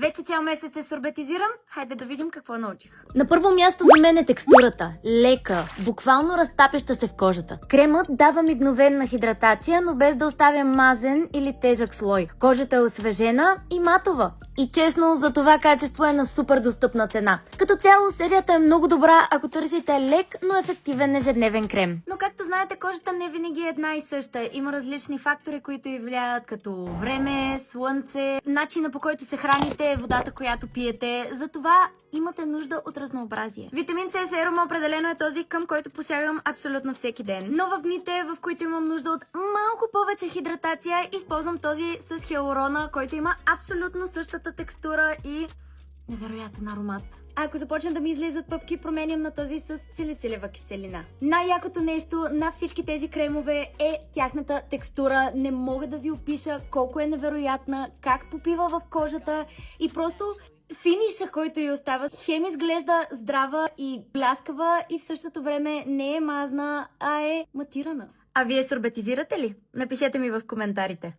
Вече цял месец се сорбетизирам, хайде да видим какво научих. На първо място за мен е текстурата. Лека, буквално разтапяща се в кожата. Кремът дава мигновенна хидратация, но без да оставя мазен или тежък слой. Кожата е освежена и матова. И честно, за това качество е на супер достъпна цена. Като цяло, серията е много добра, ако търсите лек, но ефективен ежедневен крем. Но както знаете, кожата не винаги е една и съща. Има различни фактори, които й влияят, като време, слънце, начина по който се храните, водата, която пиете. Затова имате нужда от разнообразие. Витамин С серума определено е този, към който посягам абсолютно всеки ден. Но в дните, в които имам нужда от малко повече хидратация, използвам този с хиалурона, който има абсолютно същата текстура и невероятен аромат. А ако започна да ми излизат пъпки, променям на този с салицилева киселина. Най-якото нещо на всички тези кремове е тяхната текстура. Не мога да ви опиша колко е невероятна, как попива в кожата и просто финиша, който й остава. Хем изглежда здрава и бляскава и в същото време не е мазна, а е матирана. А вие сорбетизирате ли? Напишете ми в коментарите.